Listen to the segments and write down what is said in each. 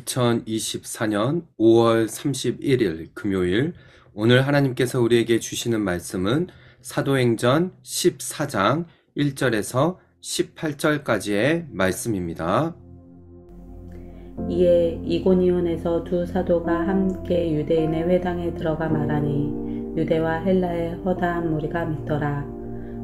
2024년 5월 31일 금요일, 오늘 하나님께서 우리에게 주시는 말씀은 사도행전 14장 1절에서 18절까지의 말씀입니다. 이에 이고니온에서 두 사도가 함께 유대인의 회당에 들어가 말하니 유대와 헬라의 허다한 무리가 믿더라.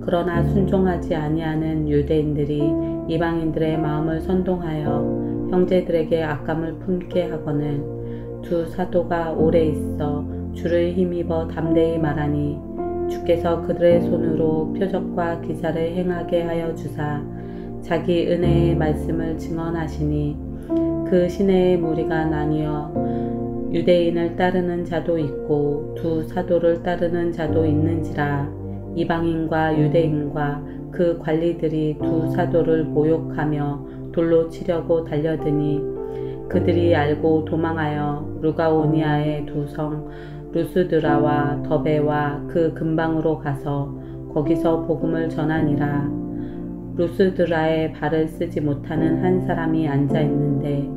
그러나 순종하지 아니하는 유대인들이 이방인들의 마음을 선동하여 형제들에게 악감을 품게 하거늘 두 사도가 오래 있어 주를 힘입어 담대히 말하니 주께서 그들의 손으로 표적과 기사를 행하게 하여 주사 자기 은혜의 말씀을 증언하시니 그 시내의 무리가 나뉘어 유대인을 따르는 자도 있고 두 사도를 따르는 자도 있는지라. 이방인과 유대인과 그 관리들이 두 사도를 모욕하며 돌로 치려고 달려드니 그들이 알고 도망하여 루가오니아의 두 성 루스드라와 더베와 그 근방으로 가서 거기서 복음을 전하니라. 루스드라에 발을 쓰지 못하는 한 사람이 앉아 있는데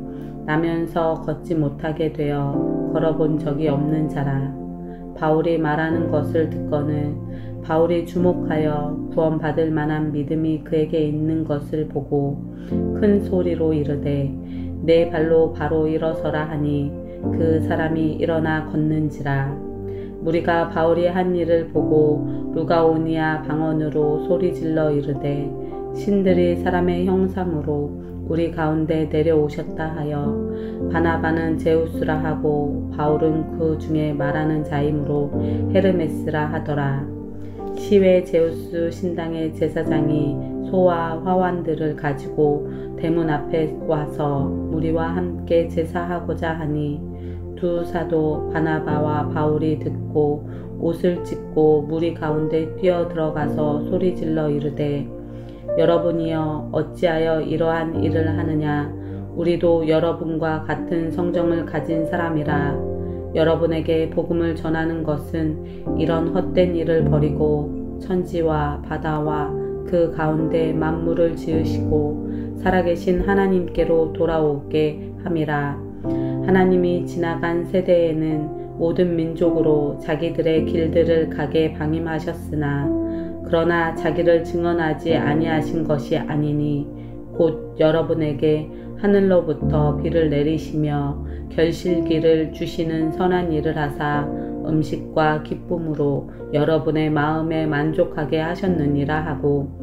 나면서 걷지 못하게 되어 걸어본 적이 없는 자라. 바울이 말하는 것을 듣거늘 바울이 주목하여 구원받을 만한 믿음이 그에게 있는 것을 보고 큰 소리로 이르되 내 발로 바로 일어서라 하니 그 사람이 일어나 걷는지라. 무리가 바울이 한 일을 보고 루가오니아 방언으로 소리질러 이르되 신들이 사람의 형상으로 우리 가운데 내려오셨다 하여 바나바는 제우스라 하고 바울은 그 중에 말하는 자이므로 헤르메스라 하더라. 시외 제우스 신당의 제사장이 소와 화환들을 가지고 대문 앞에 와서 무리와 함께 제사하고자 하니 두 사도 바나바와 바울이 듣고 옷을 찢고 무리 가운데 뛰어 들어가서 소리질러 이르되 여러분이여 어찌하여 이러한 일을 하느냐. 우리도 여러분과 같은 성정을 가진 사람이라. 여러분에게 복음을 전하는 것은 이런 헛된 일을 버리고 천지와 바다와 그 가운데 만물을 지으시고 살아계신 하나님께로 돌아오게 함이라. 하나님이 지나간 세대에는 모든 민족으로 자기들의 길들을 가게 방임하셨으나 그러나 자기를 증언하지 아니하신 것이 아니니 곧 여러분에게 하늘로부터 비를 내리시며 결실기를 주시는 선한 일을 하사 음식과 기쁨으로 여러분의 마음에 만족하게 하셨느니라 하고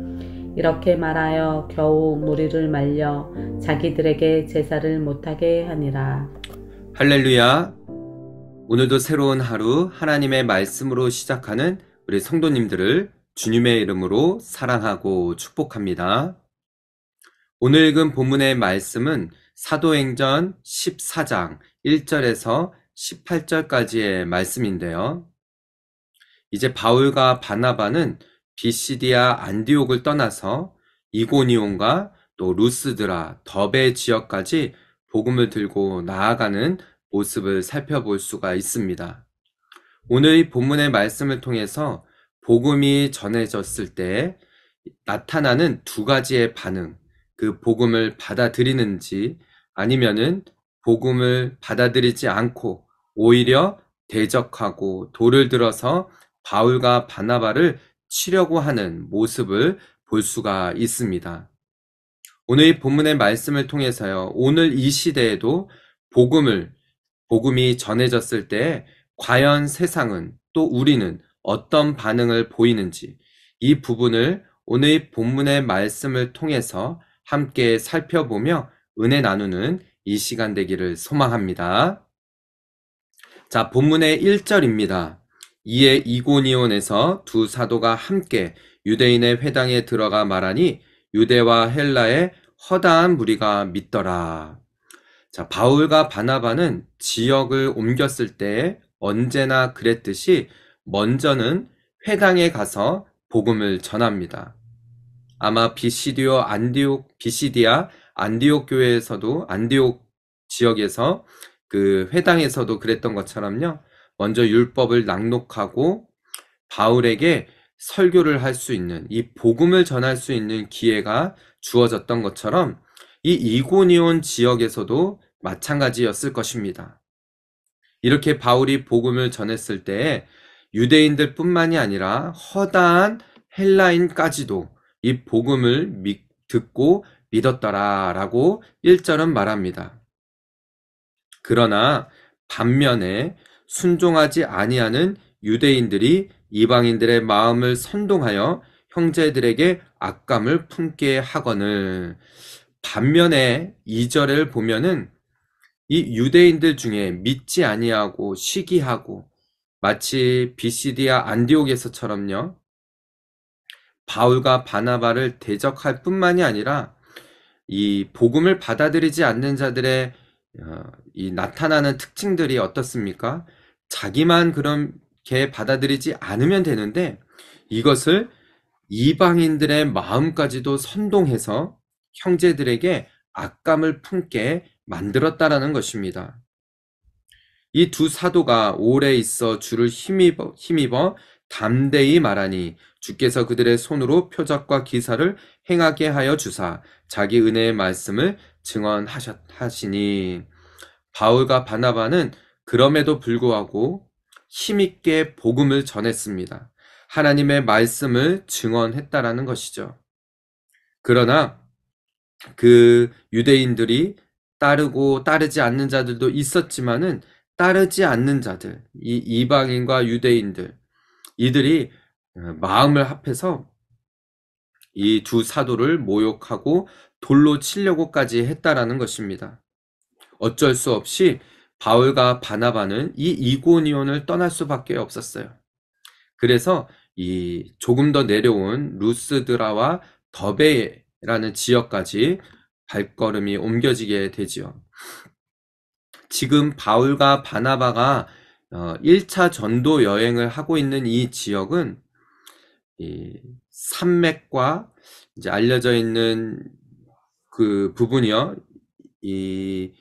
이렇게 말하여 겨우 무리를 말려 자기들에게 제사를 못하게 하니라. 할렐루야! 오늘도 새로운 하루 하나님의 말씀으로 시작하는 우리 성도님들을 주님의 이름으로 사랑하고 축복합니다. 오늘 읽은 본문의 말씀은 사도행전 14장 1절에서 18절까지의 말씀인데요. 이제 바울과 바나바는 비시디아 안디옥을 떠나서 이고니온과 또 루스드라, 더베 지역까지 복음을 들고 나아가는 모습을 살펴볼 수가 있습니다. 오늘 이 본문의 말씀을 통해서 복음이 전해졌을 때 나타나는 두 가지의 반응, 그 복음을 받아들이는지 아니면은 복음을 받아들이지 않고 오히려 대적하고 돌을 들어서 바울과 바나바를 치려고 하는 모습을 볼 수가 있습니다. 오늘 이 본문의 말씀을 통해서요, 오늘 이 시대에도 복음이 전해졌을 때 과연 세상은 또 우리는 어떤 반응을 보이는지 이 부분을 오늘 본문의 말씀을 통해서 함께 살펴보며 은혜 나누는 이 시간 되기를 소망합니다. 자, 본문의 1절입니다. 이에 이고니온에서 두 사도가 함께 유대인의 회당에 들어가 말하니 유대와 헬라의 허다한 무리가 믿더라. 자, 바울과 바나바는 지역을 옮겼을 때 언제나 그랬듯이 먼저는 회당에 가서 복음을 전합니다. 아마 비시디아 안디옥 교회에서도 안디옥 지역에서 그 회당에서도 그랬던 것처럼요. 먼저 율법을 낭독하고 바울에게 설교를 할 수 있는 이 복음을 전할 수 있는 기회가 주어졌던 것처럼 이 이고니온 지역에서도 마찬가지였을 것입니다. 이렇게 바울이 복음을 전했을 때에 유대인들 뿐만이 아니라 허다한 헬라인까지도 이 복음을 듣고 믿었더라 라고 1절은 말합니다. 그러나 반면에 순종하지 아니하는 유대인들이 이방인들의 마음을 선동하여 형제들에게 악감을 품게 하거늘. 반면에 2절을 보면은 이 유대인들 중에 믿지 아니하고 시기하고 마치 비시디아 안디옥에서처럼요, 바울과 바나바를 대적할 뿐만이 아니라 이 복음을 받아들이지 않는 자들의 이 나타나는 특징들이 어떻습니까? 자기만 그렇게 받아들이지 않으면 되는데 이것을 이방인들의 마음까지도 선동해서 형제들에게 악감을 품게 만들었다라는 것입니다. 이 두 사도가 오래 있어 주를 힘입어 담대히 말하니 주께서 그들의 손으로 표적과 기사를 행하게 하여 주사 자기 은혜의 말씀을 증언하시니. 바울과 바나바는 그럼에도 불구하고 힘있게 복음을 전했습니다. 하나님의 말씀을 증언했다라는 것이죠. 그러나 그 유대인들이 따르고 따르지 않는 자들도 있었지만은 따르지 않는 자들, 이 이방인과 유대인들, 이들이 마음을 합해서 이 두 사도를 모욕하고 돌로 치려고까지 했다라는 것입니다. 어쩔 수 없이 바울과 바나바는 이 이고니온을 떠날 수밖에 없었어요. 그래서 이 조금 더 내려온 루스드라와 더베라는 지역까지 발걸음이 옮겨지게 되지요. 지금 바울과 바나바가 1차 전도 여행을 하고 있는 이 지역은 이 산맥과 이제 알려져 있는 그 부분이요, 이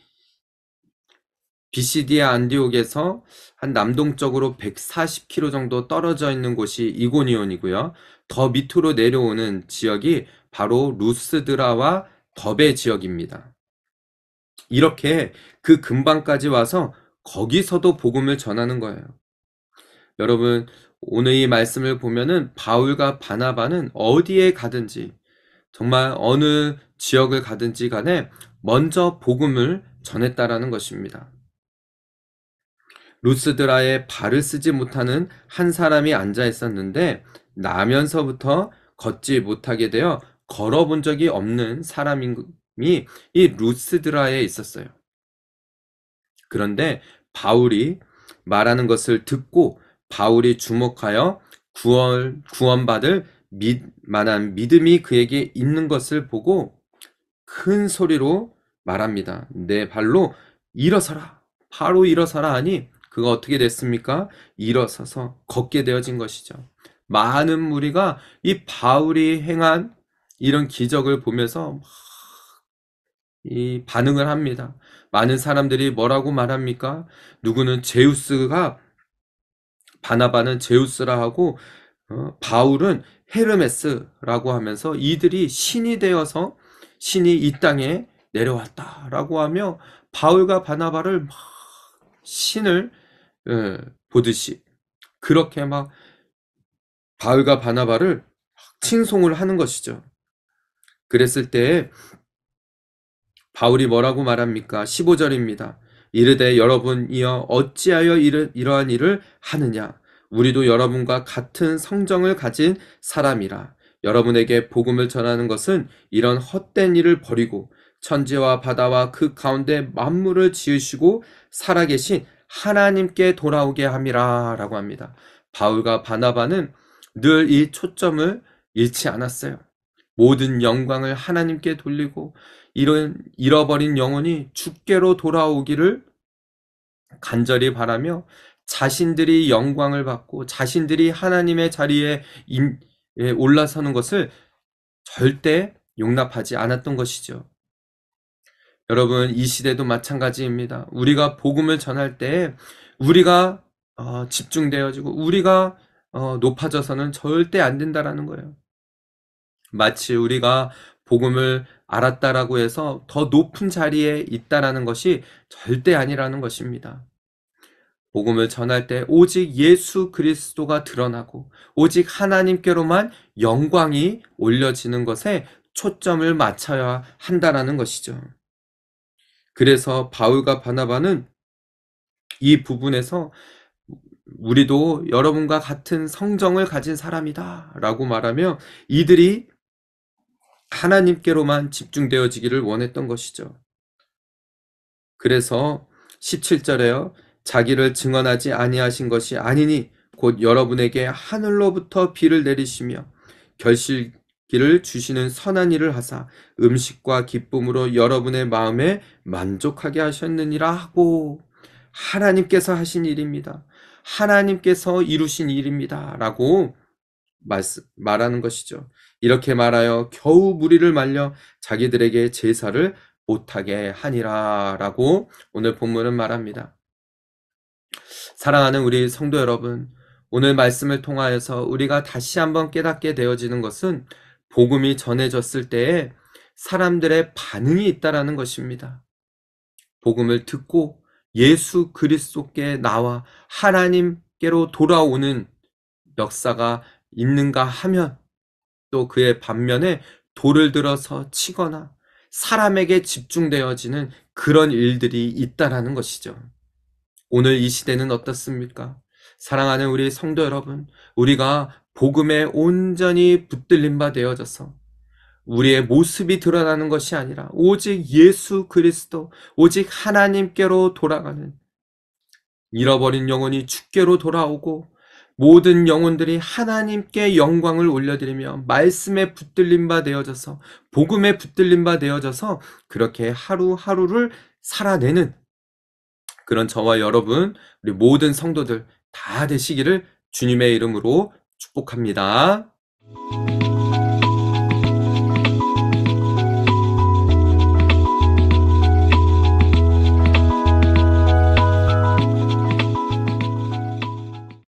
비시디아 안디옥에서 한 남동쪽으로 140km 정도 떨어져 있는 곳이 이고니온이고요. 더 밑으로 내려오는 지역이 바로 루스드라와 더베 지역입니다. 이렇게 그 근방까지 와서 거기서도 복음을 전하는 거예요. 여러분, 오늘 이 말씀을 보면은 바울과 바나바는 어디에 가든지, 정말 어느 지역을 가든지 간에 먼저 복음을 전했다라는 것입니다. 루스드라에 발을 쓰지 못하는 한 사람이 앉아 있었는데 나면서부터 걷지 못하게 되어 걸어본 적이 없는 사람이 이 루스드라에 있었어요. 그런데 바울이 말하는 것을 듣고 바울이 주목하여 구원받을 만한 믿음이 그에게 있는 것을 보고 큰 소리로 말합니다. 내 발로 일어서라. 바로 일어서라 하니 그가 어떻게 됐습니까? 일어서서 걷게 되어진 것이죠. 많은 무리가 이 바울이 행한 이런 기적을 보면서 이 반응을 합니다. 많은 사람들이 뭐라고 말합니까? 누구는 제우스가, 바나바는 제우스라 하고 바울은 헤르메스라고 하면서 이들이 신이 되어서 신이 이 땅에 내려왔다라고 하며 바울과 바나바를 막 신을 보듯이 그렇게 막 바울과 바나바를 칭송을 하는 것이죠. 그랬을 때 바울이 뭐라고 말합니까? 15절입니다. 이르되 여러분이여 어찌하여 이러한 일을 하느냐? 우리도 여러분과 같은 성정을 가진 사람이라. 여러분에게 복음을 전하는 것은 이런 헛된 일을 버리고 천지와 바다와 그 가운데 만물을 지으시고 살아계신 하나님께 돌아오게 함이라 라고 합니다. 바울과 바나바는 늘 이 초점을 잃지 않았어요. 모든 영광을 하나님께 돌리고 이런 잃어버린 영혼이 주께로 돌아오기를 간절히 바라며 자신들이 영광을 받고 자신들이 하나님의 자리에 올라서는 것을 절대 용납하지 않았던 것이죠. 여러분, 이 시대도 마찬가지입니다. 우리가 복음을 전할 때 우리가 집중되어지고 우리가 높아져서는 절대 안 된다라는 거예요. 마치 우리가 복음을 알았다라고 해서 더 높은 자리에 있다라는 것이 절대 아니라는 것입니다. 복음을 전할 때 오직 예수 그리스도가 드러나고 오직 하나님께로만 영광이 올려지는 것에 초점을 맞춰야 한다라는 것이죠. 그래서 바울과 바나바는 이 부분에서 우리도 여러분과 같은 성정을 가진 사람이다 라고 말하며 이들이 하나님께로만 집중되어지기를 원했던 것이죠. 그래서 17절에요. 자기를 증언하지 아니하신 것이 아니니 곧 여러분에게 하늘로부터 비를 내리시며 결실기를 주시는 선한 일을 하사 음식과 기쁨으로 여러분의 마음에 만족하게 하셨느니라 하고 하나님께서 하신 일입니다. 하나님께서 이루신 일입니다. 라고 말하는 것이죠. 이렇게 말하여 겨우 무리를 말려 자기들에게 제사를 못하게 하니라 라고 오늘 본문은 말합니다. 사랑하는 우리 성도 여러분, 오늘 말씀을 통하여서 우리가 다시 한번 깨닫게 되어지는 것은 복음이 전해졌을 때에 사람들의 반응이 있다라는 것입니다. 복음을 듣고 예수 그리스도께 나와 하나님께로 돌아오는 역사가 있는가 하면 또 그의 반면에 돌을 들어서 치거나 사람에게 집중되어지는 그런 일들이 있다라는 것이죠. 오늘 이 시대는 어떻습니까? 사랑하는 우리 성도 여러분, 우리가 복음에 온전히 붙들린 바 되어져서 우리의 모습이 드러나는 것이 아니라 오직 예수 그리스도, 오직 하나님께로 돌아가는 잃어버린 영혼이 주께로 돌아오고 모든 영혼들이 하나님께 영광을 올려드리며 말씀에 붙들린 바 되어져서 복음에 붙들린 바 되어져서 그렇게 하루하루를 살아내는 그런 저와 여러분, 우리 모든 성도들 다 되시기를 주님의 이름으로 축복합니다.